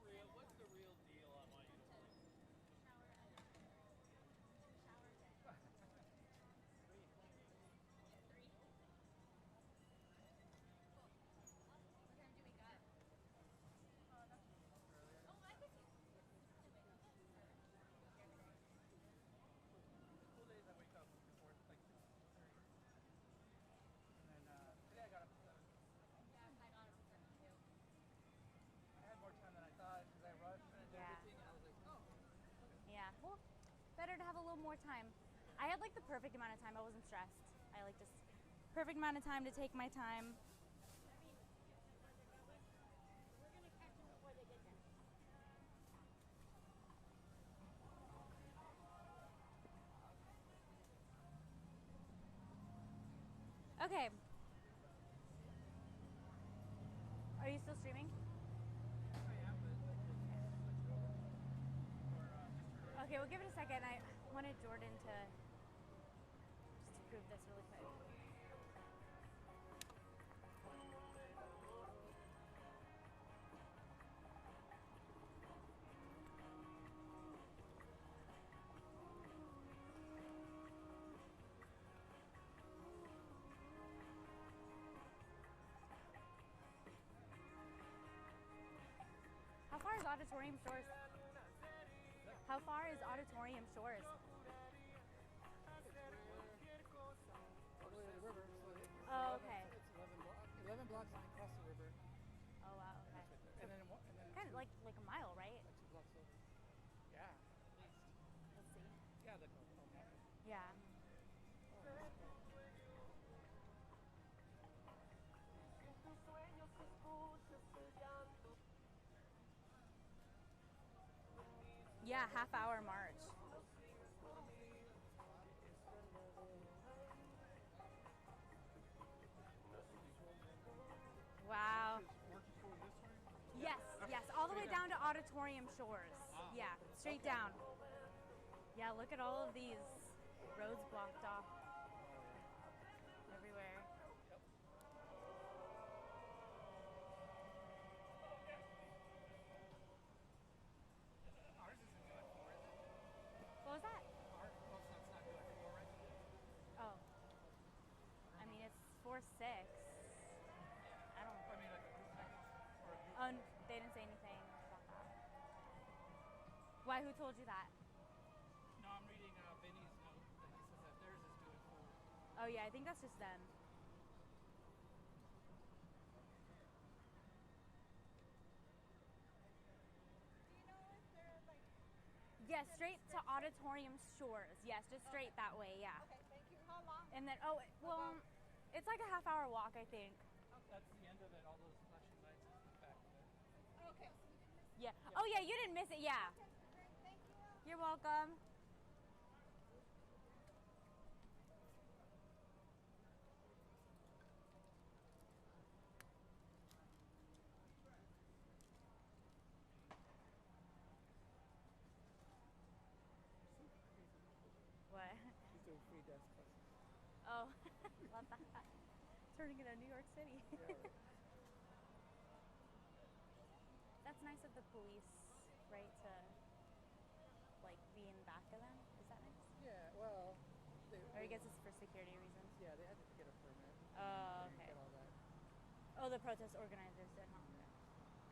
[SPEAKER 6] What's the real deal on why you don't like it?
[SPEAKER 4] What time do we got? Oh, I can see.
[SPEAKER 12] Cool days I wake up before like 6:30. And then today I got up at 7.
[SPEAKER 4] Yeah, I got it from 7 too.
[SPEAKER 12] I had more time than I thought because I rushed and I did everything and I was like, oh.
[SPEAKER 4] Yeah, well, better to have a little more time. I had like the perfect amount of time. I wasn't stressed. I like just perfect amount of time to take my time.
[SPEAKER 13] We're gonna catch them before they get there.
[SPEAKER 4] Okay. Are you still streaming? Okay, we'll give it a second. I wanted Jordan to just to prove this really quick. How far is Auditorium Shores? How far is Auditorium Shores?
[SPEAKER 12] All the way to the river. So
[SPEAKER 4] Oh, okay.
[SPEAKER 12] It's 11 blocks across the river.
[SPEAKER 4] Oh wow, okay.
[SPEAKER 12] And then
[SPEAKER 4] Kind of like a mile, right?
[SPEAKER 12] Like 2 blocks over. Yeah, at least.
[SPEAKER 4] Let's see.
[SPEAKER 12] Yeah, the
[SPEAKER 4] Yeah. Yeah, half-hour march. Wow. Yes, yes, all the way down to Auditorium Shores. Yeah, straight down. Yeah, look at all of these roads blocked off everywhere.
[SPEAKER 12] Ours isn't doing 4, is it?
[SPEAKER 4] What was that?
[SPEAKER 12] Our Bostock's not doing 4 right now.
[SPEAKER 4] Oh. I mean, it's 4-6. I don't.
[SPEAKER 12] I mean, like a group package or a group.
[SPEAKER 4] Oh, they didn't say anything about that. Why? Who told you that?
[SPEAKER 12] No, I'm reading Vinny's note that he says that theirs is doing 4.
[SPEAKER 4] Oh yeah, I think that's just them. Yes, straight to Auditorium Shores. Yes, just straight that way, yeah.
[SPEAKER 13] Okay, thank you. How long?
[SPEAKER 4] And then, oh, well, it's like a half-hour walk, I think.
[SPEAKER 12] That's the end of it. All those flashing lights is the back of it.
[SPEAKER 13] Okay, so you didn't miss
[SPEAKER 4] Yeah. Oh, yeah, you didn't miss it, yeah.
[SPEAKER 13] it. Great, thank you.
[SPEAKER 4] You're welcome. What?
[SPEAKER 12] He's doing free dance classes.
[SPEAKER 4] Oh, love that. Turning into New York City.
[SPEAKER 12] Yeah, right.
[SPEAKER 4] That's nice of the police, right, to like be in back of them. Is that nice?
[SPEAKER 12] Yeah, well.
[SPEAKER 4] Or I guess it's for security reasons.
[SPEAKER 12] Yeah, they had to get a permit.
[SPEAKER 4] Oh,
[SPEAKER 12] They didn't
[SPEAKER 4] okay.
[SPEAKER 12] get all that.
[SPEAKER 4] Oh, the protest organizers did, huh? Okay.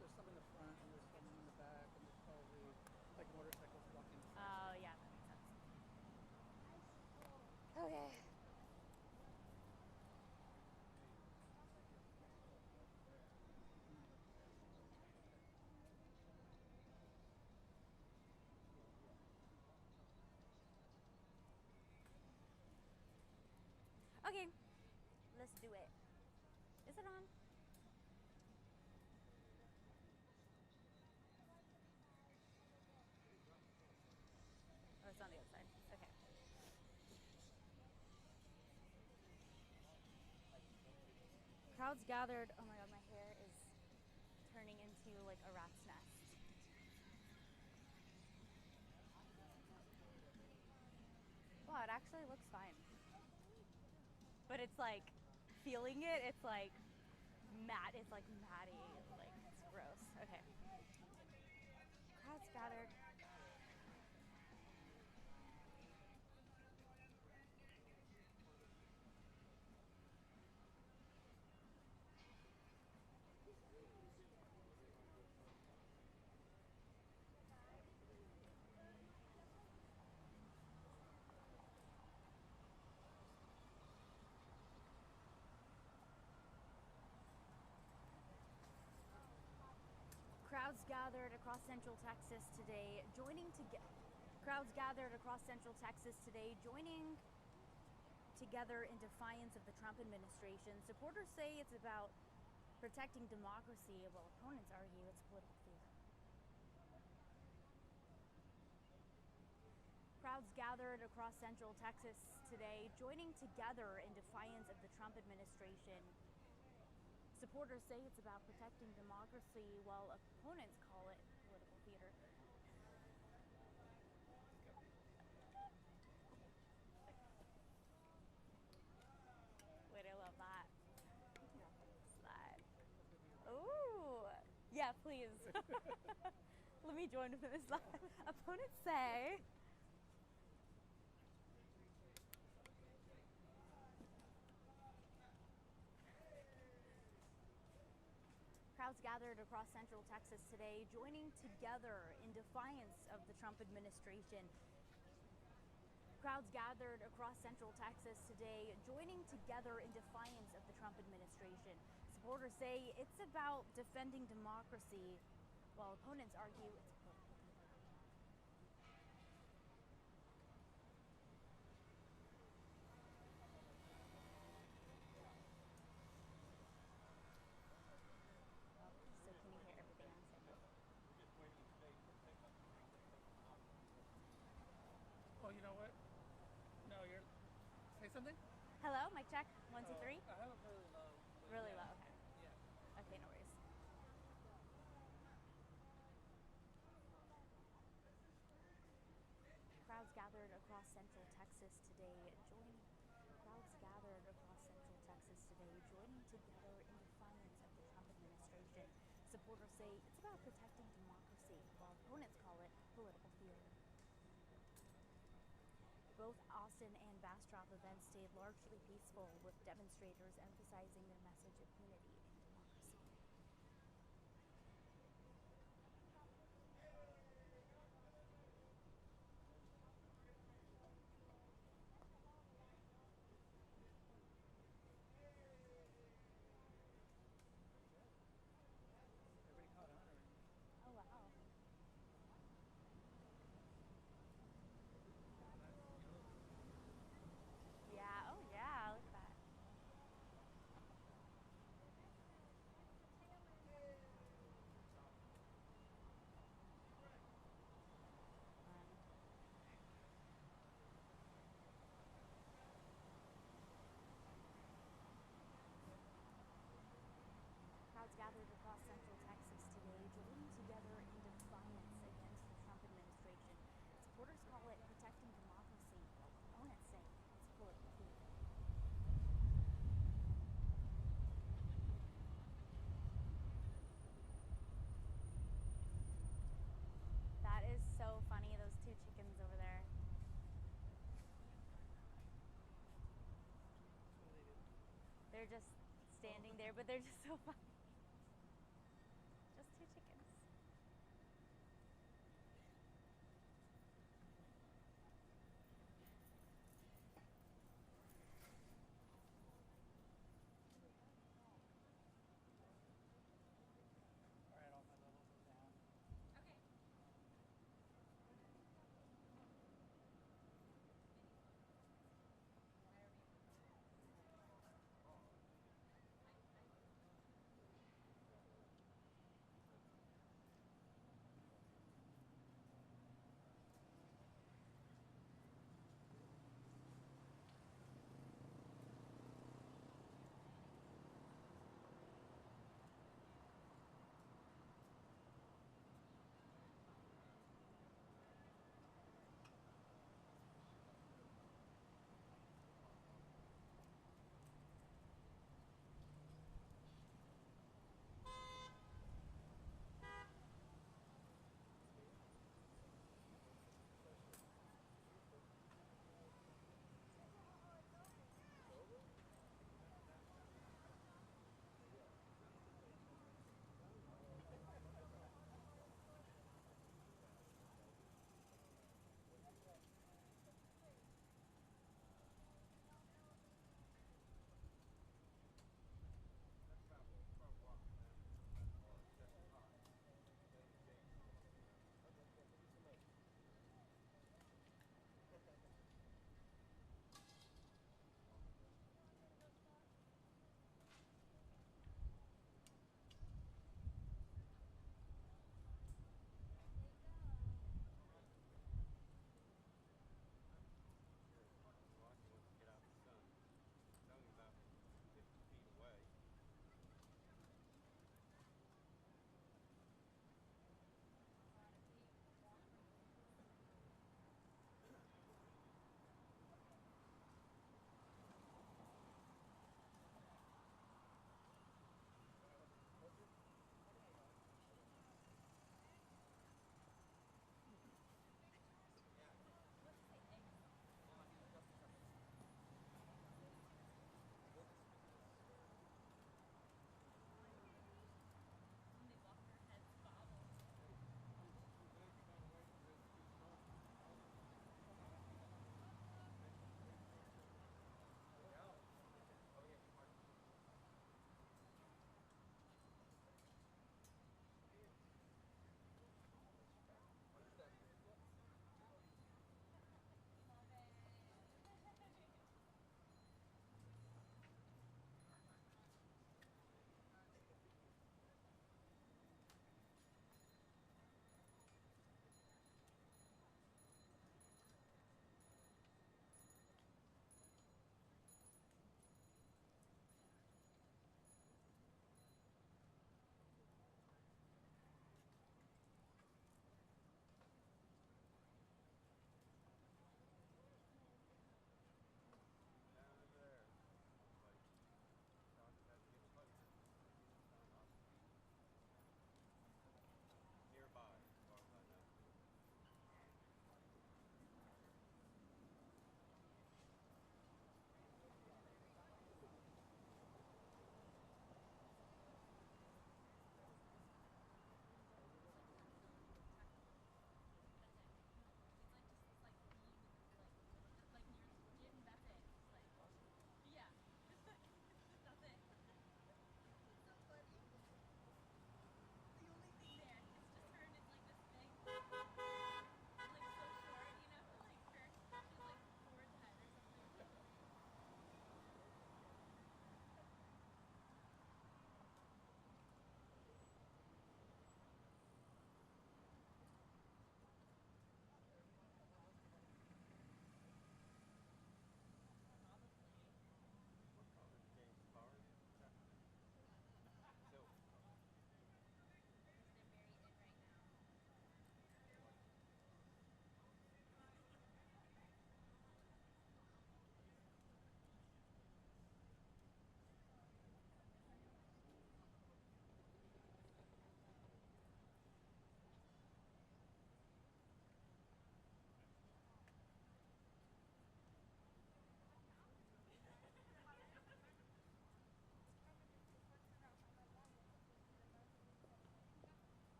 [SPEAKER 12] There's some in the front and there's some in the back and there's probably like motorcycles blocking the front.
[SPEAKER 4] Oh, yeah, that makes sense. Okay. Okay, let's do it. Is it on? Oh, it's on the other side. Okay. Crowds gathered. Oh my god, my hair is turning into like a rat's nest. Wow, it actually looks fine. But it's like, feeling it, it's like matte, it's like matty, like it's gross. Okay. gathered across Central Texas today, crowds gathered across Central Texas today, joining together in defiance of the Trump administration. Supporters say it's about protecting democracy, while opponents argue it's political theater. Crowds gathered across Central Texas today, joining together in defiance of the Trump administration. Supporters say it's about protecting democracy, while opponents call it political theater. Wait, I love that. Slide. Ooh, yeah, please. Let me join for this slide. Opponents say. Crowds gathered across Central Texas today, joining together in defiance of the Trump administration. Crowds gathered across Central Texas today, joining together in defiance of the Trump administration. Supporters say it's about defending democracy, while opponents argue it's political theater. So can you hear everything I'm saying?
[SPEAKER 12] Oh, you know what? No, you're. Say something?
[SPEAKER 4] Hello, mic check. 1, 2, 3.
[SPEAKER 12] I have it really low.
[SPEAKER 4] Really low. Okay.
[SPEAKER 12] Yeah.
[SPEAKER 4] Okay, no worries. Crowds gathered across Central Texas today, joining together in defiance of the Trump administration. Supporters say it's about protecting democracy, while opponents call it political theater. Both Austin and Bastrop events stayed largely peaceful, with demonstrators emphasizing their message of unity and democracy.
[SPEAKER 12] Everybody caught on.
[SPEAKER 4] Oh, wow. Yeah, oh yeah, look at that. Crowds gathered across Central Texas today, joining together in defiance against the Trump administration. Supporters call it protecting democracy, while opponents say it's political theater. That is so funny, those two chickens over there. They're just standing there, but they're just so funny.